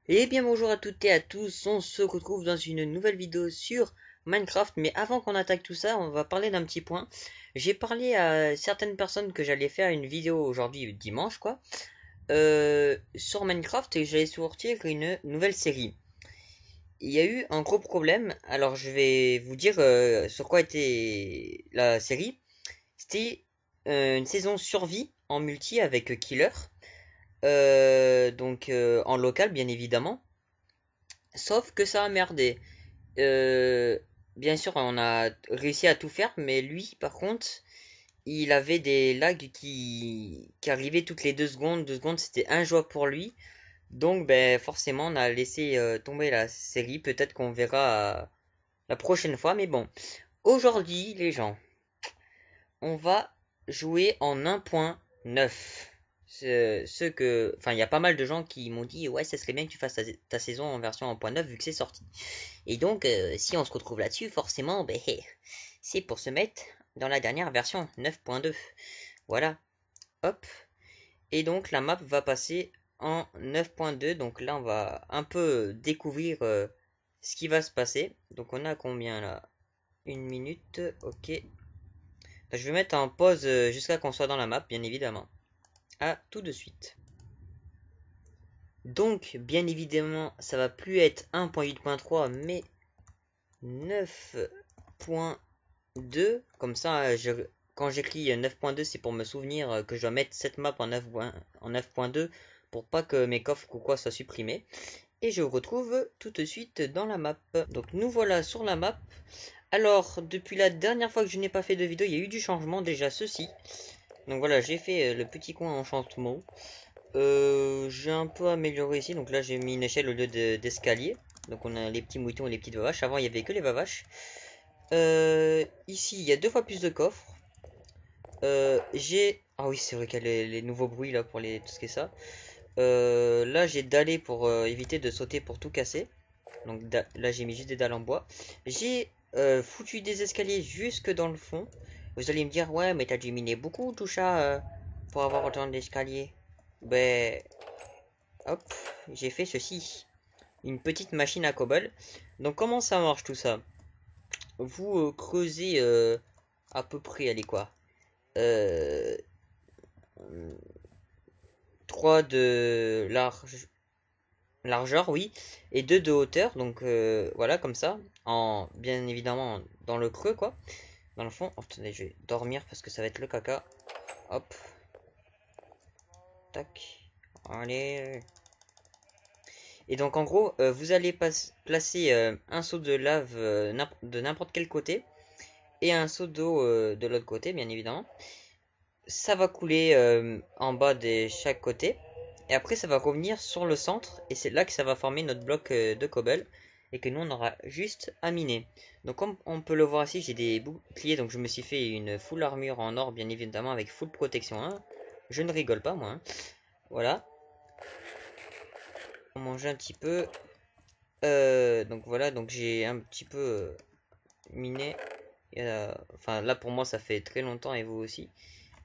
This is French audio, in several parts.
Et bien bonjour à toutes et à tous, on se retrouve dans une nouvelle vidéo sur Minecraft, mais avant qu'on attaque tout ça, on va parler d'un petit point. J'ai parlé à certaines personnes que j'allais faire une vidéo aujourd'hui, dimanche quoi, sur Minecraft et j'allais sortir une nouvelle série. Il y a eu un gros problème, alors je vais vous dire sur quoi était la série. C'était une saison survie en multi avec Killer, en local bien évidemment. Sauf que ça a merdé. Euh, Bien sûr, on a réussi à tout faire, mais lui, par contre, il avait des lags qui arrivaient toutes les 2 secondes. 2 secondes, c'était injouable pour lui. Donc, ben, forcément, on a laissé tomber la série. Peut-être qu'on verra la prochaine fois, mais bon. Aujourd'hui, les gens, on va jouer en 1.9. Enfin, il y a pas mal de gens qui m'ont dit, ouais, ça serait bien que tu fasses ta saison en version 1.9 vu que c'est sorti. Et donc, si on se retrouve là-dessus, forcément, ben, c'est pour se mettre dans la dernière version 9.2. Voilà, hop. Et donc, la map va passer en 9.2. Donc là, on va un peu découvrir ce qui va se passer. Donc, on a combien là? 1 minute, ok. Je vais mettre en pause jusqu'à qu'on soit dans la map, bien évidemment. À tout de suite. Donc, bien évidemment, ça va plus être 1.8.3, mais 9.2. Comme ça, quand j'écris 9.2, c'est pour me souvenir que je dois mettre cette map en 9.2 pour pas que mes coffres ou quoi soient supprimés. Et je vous retrouve tout de suite dans la map. Donc nous voilà sur la map. Alors, depuis la dernière fois que je n'ai pas fait de vidéo, il y a eu du changement, déjà ceci. Donc voilà, j'ai fait le petit coin enchantement. J'ai un peu amélioré ici, donc là j'ai mis une échelle au lieu d'escalier. Donc on a les petits moutons et les petites vavaches. Avant il y avait que les vavaches. Ici il y a 2 fois plus de coffres. Ah oui, c'est vrai qu'il y a les nouveaux bruits là pour tout ce qui est ça. Là j'ai dallé pour éviter de sauter pour tout casser. Donc là j'ai mis juste des dalles en bois. J'ai foutu des escaliers jusque dans le fond. Vous allez me dire, ouais, mais t'as dû miner beaucoup tout ça pour avoir autant d'escaliers. Ben, hop, j'ai fait ceci. Une petite machine à cobble. Donc comment ça marche tout ça? Vous creusez à peu près, allez quoi, euh, 3 de largeur, oui, et 2 de hauteur, donc voilà, comme ça, bien évidemment dans le creux, quoi, dans le fond. Oh, attendez, je vais dormir parce que ça va être le caca. Hop, tac, allez. Et donc en gros, vous allez placer un seau de lave de n'importe quel côté, et un seau d'eau de l'autre côté, bien évidemment. Ça va couler en bas de chaque côté. Et après, ça va revenir sur le centre. Et c'est là que ça va former notre bloc de cobble. Et que nous, on aura juste à miner. Donc, comme on peut le voir ici, j'ai des boucliers. Donc, je me suis fait une full armure en or, bien évidemment, avec full protection 1. Je ne rigole pas, moi. Hein. Voilà. On mange un petit peu. Donc, voilà. Donc, j'ai un petit peu miné. Enfin, là, pour moi, ça fait très longtemps. Et vous aussi.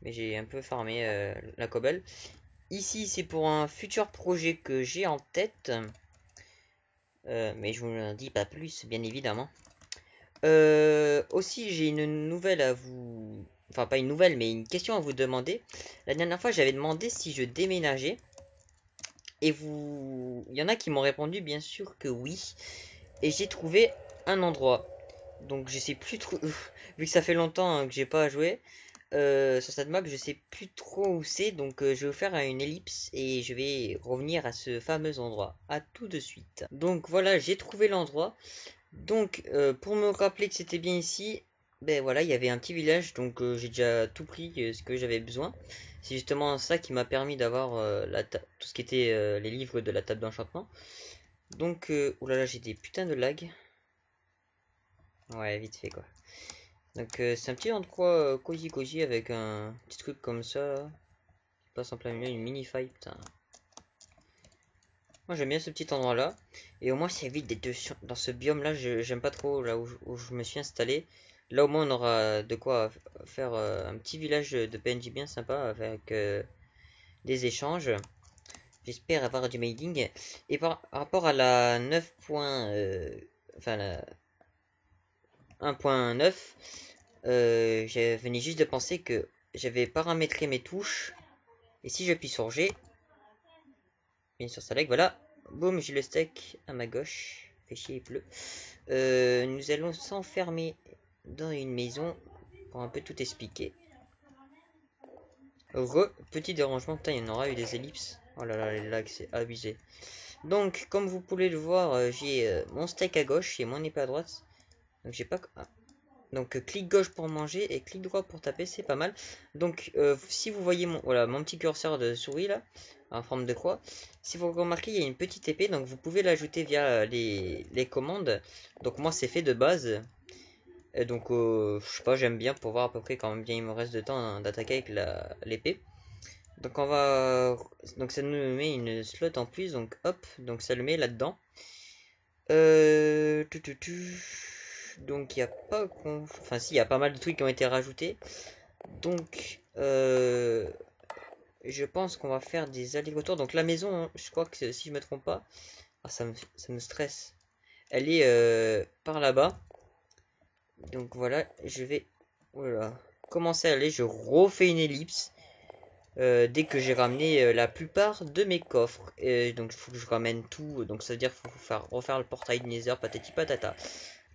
Mais j'ai un peu farmé la cobble. Ici, c'est pour un futur projet que j'ai en tête. Mais je vous en dis pas plus, bien évidemment. Aussi, j'ai une nouvelle à vous... Enfin, pas une nouvelle, mais une question à vous demander. La dernière fois, j'avais demandé si je déménageais. Et vous... Il y en a qui m'ont répondu, bien sûr que oui. Et j'ai trouvé un endroit. Donc, je sais plus trop... Vu que ça fait longtemps hein, que j'ai pas joué. Sur cette map, je sais plus trop où c'est, donc je vais faire une ellipse et je vais revenir à ce fameux endroit. À tout de suite. Donc voilà, j'ai trouvé l'endroit. Donc pour me rappeler que c'était bien ici, ben voilà, il y avait un petit village, donc j'ai déjà tout pris ce que j'avais besoin. C'est justement ça qui m'a permis d'avoir tout ce qui était les livres de la table d'enchantement. Donc, oulala, j'ai des putains de lag. Ouais, vite fait quoi. Donc c'est un petit endroit cosy avec un petit truc comme ça. Qui passe en plein milieu, une mini faille, putain. Moi j'aime bien ce petit endroit là. Et au moins c'est vite d'être dans ce biome là, j'aime pas trop là où je me suis installé. Là au moins on aura de quoi faire un petit village de PNJ bien sympa avec des échanges. J'espère avoir du mating. Et par rapport à la 9. Enfin la 1.9, je venais juste de penser que j'avais paramétré mes touches. Et si j'appuie sur G, bien sûr ça lag, voilà. Boum, j'ai le steak à ma gauche. Fait chier, il pleut. Nous allons s'enfermer dans une maison pour un peu tout expliquer. Petit dérangement, putain, il y en aura eu des ellipses. Oh là là, les lags, c'est abusé. Donc, comme vous pouvez le voir, j'ai mon steak à gauche et mon épée à droite. Donc, j'ai pas. Ah. Donc, clic gauche pour manger et clic droit pour taper, c'est pas mal. Donc, si vous voyez voilà, mon petit curseur de souris là, en forme de croix, si vous remarquez, il y a une petite épée, donc vous pouvez l'ajouter via les commandes. Donc, moi, c'est fait de base. Et donc, je sais pas, j'aime bien pour voir à peu près quand bien il me reste de temps d'attaquer avec l'épée. Donc on va, donc ça nous met une slot en plus, donc hop, donc ça le met là-dedans. Donc il y a pas, enfin si, il y a pas mal de trucs qui ont été rajoutés. Donc je pense qu'on va faire des allers-retours. Donc la maison, je crois que si je me trompe pas, ah, ça me stresse. Elle est par là-bas. Donc voilà, je vais, voilà, commencer à aller. Je refais une ellipse. Dès que j'ai ramené la plupart de mes coffres. Donc il faut que je ramène tout. Donc ça veut dire qu'il faut refaire le portail de Nether, patati patata.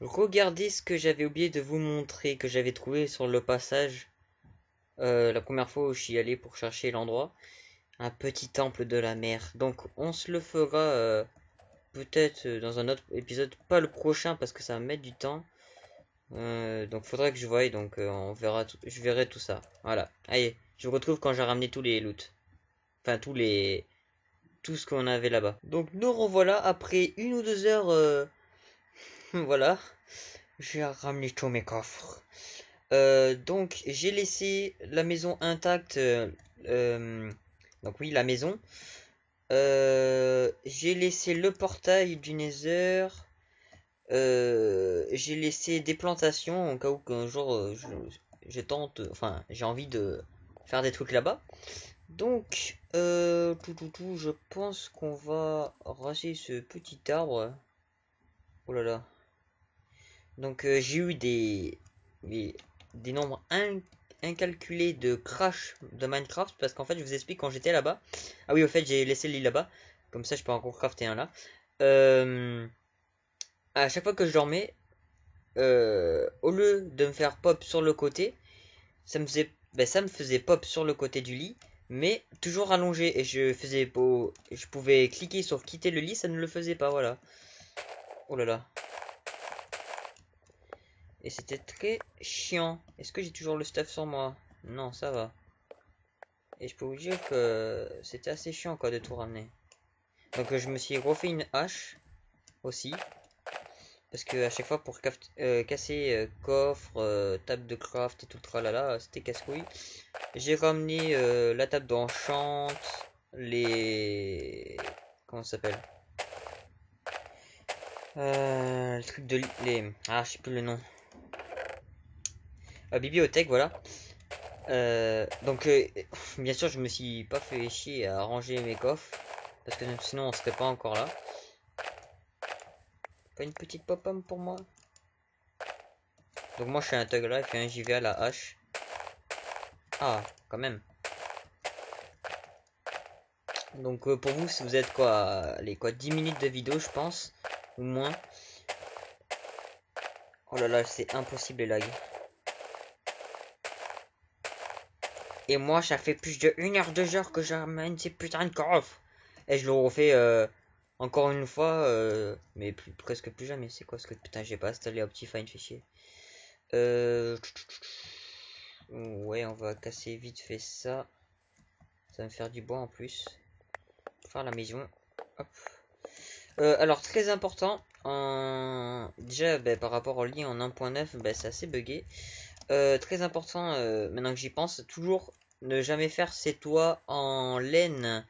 Regardez ce que j'avais oublié de vous montrer, que j'avais trouvé sur le passage. La première fois où je suis allé pour chercher l'endroit. Un petit temple de la mer. Donc on se le fera peut-être dans un autre épisode. Pas le prochain parce que ça va mettre du temps. Donc faudra que je voie. Donc on verra je verrai tout ça. Voilà. Allez. Je vous retrouve quand j'ai ramené tous les loots. Enfin, tout ce qu'on avait là-bas. Donc, nous revoilà après 1 ou 2 heures. Voilà. J'ai ramené tous mes coffres. Donc, j'ai laissé la maison intacte. Donc, oui, la maison. J'ai laissé le portail du Nether. J'ai laissé des plantations au cas où qu'un jour je tente. Enfin, j'ai envie de faire des trucs là-bas. Donc, je pense qu'on va raser ce petit arbre. Oh là là. Donc, j'ai eu des nombres incalculés de crash de Minecraft. Parce qu'en fait, je vous explique quand j'étais là-bas. Ah oui, au fait, j'ai laissé le lit là-bas. Comme ça, je peux encore crafter un là. À chaque fois que je dormais, au lieu de me faire pop sur le côté, ça me faisait pop sur le côté du lit, mais toujours allongé. Et je pouvais cliquer sur quitter le lit, ça ne le faisait pas, voilà. Oh là là. Et c'était très chiant. Est-ce que j'ai toujours le stuff sur moi? Non, ça va. Et je peux vous dire que c'était assez chiant quoi de tout ramener. Donc je me suis refait une hache aussi. Parce que à chaque fois pour casser coffre, table de craft et tout le tralala, c'était casse-couille. J'ai ramené la table d'enchant, les... Comment ça s'appelle? Le truc de... Ah, je sais plus le nom. Bibliothèque, voilà. Donc, bien sûr, je me suis pas fait chier à ranger mes coffres. Parce que sinon, on serait pas encore là. Pas une petite pop-up pour moi? Donc moi je suis un Tug Life et un JV à la hache. Ah, quand même. Donc pour vous, si vous êtes quoi, les 10 minutes de vidéo, je pense, ou moins. Oh là là, c'est impossible les lags. Et moi, ça fait plus de 1 heure, 2 heures que j'amène ces putains de coffres. Et je le refais encore une fois, mais presque plus jamais. C'est quoi ce que putain, j'ai pas installé Optifine, fait chier. Ouais, on va casser vite fait ça. Ça va me faire du bois en plus. Pour faire la maison. Hop. Alors, très important. Déjà, par rapport au lit en 1.9, c'est assez buggé. Très important, maintenant que j'y pense, toujours ne jamais faire ses toits en laine.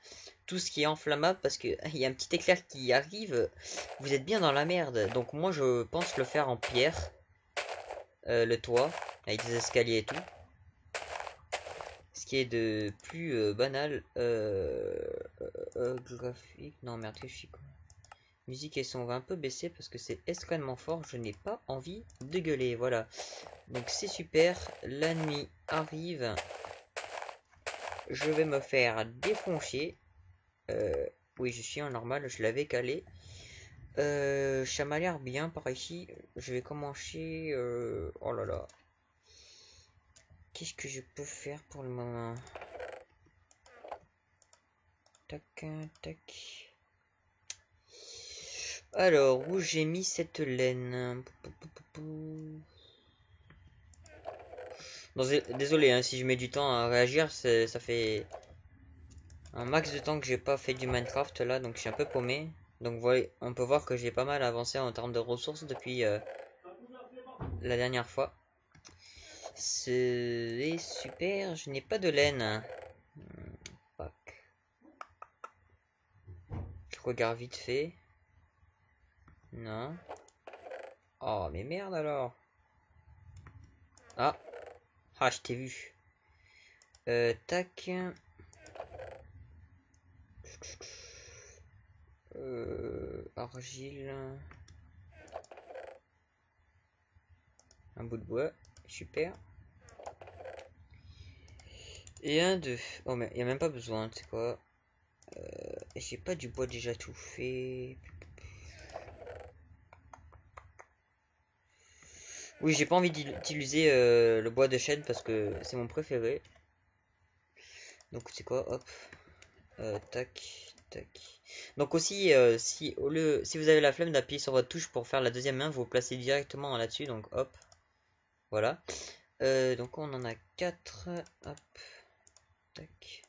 Tout ce qui est inflammable, parce que il y a un petit éclair qui arrive. Vous êtes bien dans la merde. Donc moi, je pense le faire en pierre. Le toit, avec des escaliers et tout. Ce qui est de plus banal. Graphique. Non, merde, je suis con. Musique et son, on va un peu baisser parce que c'est extrêmement fort. Je n'ai pas envie de gueuler. Voilà. Donc c'est super. La nuit arrive. Je vais me faire défoncer. Oui, je suis en normal. Je l'avais calé. Ça m'a l'air bien par ici. Je vais commencer. Oh là là. Qu'est-ce que je peux faire pour le moment? Tac, tac. Alors, où j'ai mis cette laine? Non, désolé hein, si je mets du temps à réagir, ça fait un max de temps que j'ai pas fait du Minecraft là, donc je suis un peu paumé. Donc voilà, on peut voir que j'ai pas mal avancé en termes de ressources depuis la dernière fois. C'est super, je n'ai pas de laine. Je regarde vite fait. Non. Oh mais merde alors. Ah. Ah, je t'ai vu. Tac. Argile. Un bout de bois. Super. Et un, deux. Oh, mais il n'y a même pas besoin, tu sais quoi. J'ai pas du bois déjà tout fait. Oui, j'ai pas envie d'utiliser le bois de chêne parce que c'est mon préféré. Donc, c'est quoi, hop. Tac, tac. Donc aussi, si vous avez la flemme d'appuyer sur votre touche pour faire la deuxième main, vous vous placez directement là-dessus. Donc, hop. Voilà. Donc, on en a 4. Hop. Tac.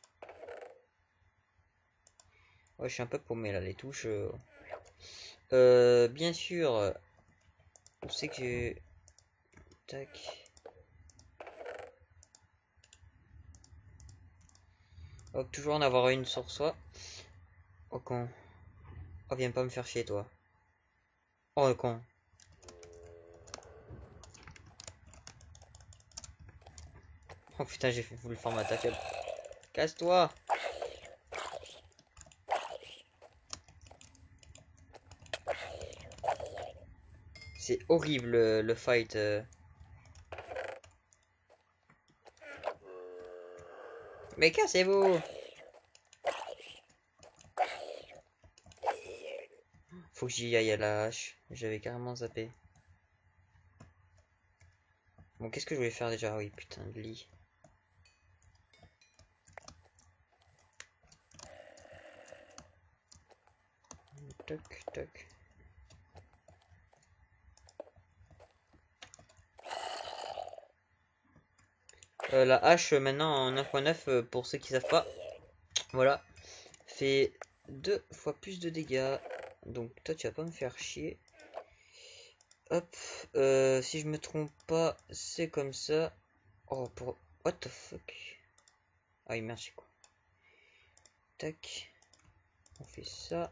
Ouais, je suis un peu paumé là, les touches. Bien sûr, on sait que... Tac. Hop, toujours en avoir une sur soi. Oh con. Oh, viens pas me faire chier, toi. Oh, con. Oh putain, j'ai voulu faire ma tackle. Casse-toi. C'est horrible le fight. Mais cassez-vous. Faut que j'y aille à la hache. J'avais carrément zappé. Bon, qu'est-ce que je voulais faire déjà? Oui, putain de lit. Toc, toc. La hache maintenant en 9.9 pour ceux qui savent pas. Voilà. Fait 2 fois plus de dégâts. Donc toi tu vas pas me faire chier. Hop. Si je me trompe pas, c'est comme ça. Oh pour... What the fuck. Ah oui merci quoi. Tac. On fait ça.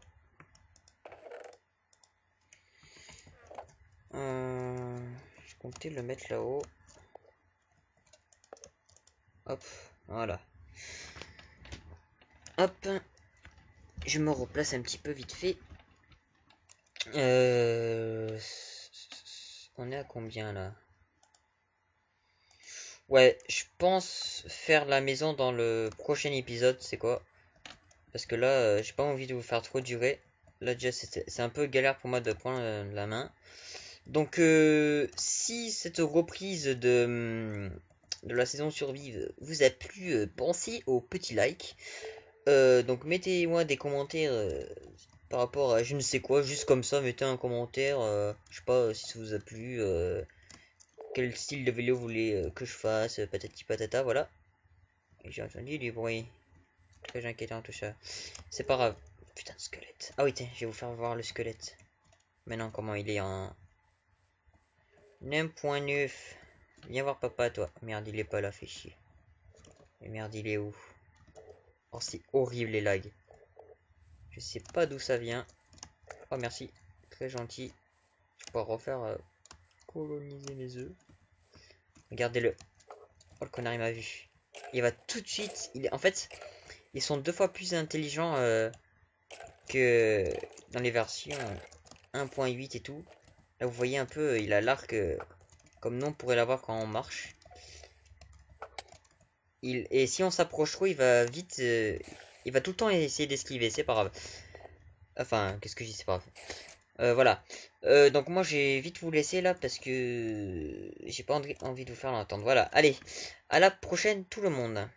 Je comptais le mettre là-haut. Hop. Voilà. Hop. Je me replace un petit peu vite fait. On est à combien là? Ouais, je pense faire la maison dans le prochain épisode, c'est quoi? Parce que là, j'ai pas envie de vous faire trop durer. Là déjà, c'est un peu galère pour moi de prendre la main. Donc, si cette reprise de la saison survive vous a plu, pensez au petit like. Donc, mettez-moi des commentaires par rapport à je ne sais quoi, juste comme ça, mettez un commentaire. Je sais pas si ça vous a plu. Quel style de vidéo vous voulez que je fasse, patati patata, voilà. Et j'ai entendu du bruit. Très inquiétant tout ça. C'est pas grave. Putain de squelette. Ah oui, tiens, je vais vous faire voir le squelette. Maintenant, comment il est en 9.9. Viens voir papa, toi. Merde, il est pas là, fait chier. Et merde, il est où? Oh, c'est horrible les lags. Je sais pas d'où ça vient. Oh, merci. Très gentil. Je vais pouvoir refaire coloniser mes œufs. Regardez-le. Oh, le connard, il m'a vu. il va tout de suite... En fait, ils sont 2 fois plus intelligents que dans les versions 1.8 et tout. Là, vous voyez un peu, il a l'arc comme nous, on pourrait l'avoir quand on marche. Et si on s'approche trop, il va vite... il va tout le temps essayer d'esquiver, c'est pas grave. Enfin, qu'est-ce que je dis, c'est pas grave. Voilà. Donc moi, j'ai vite vous laisser là parce que j'ai pas envie de vous faire l'entendre. Voilà, allez, à la prochaine tout le monde.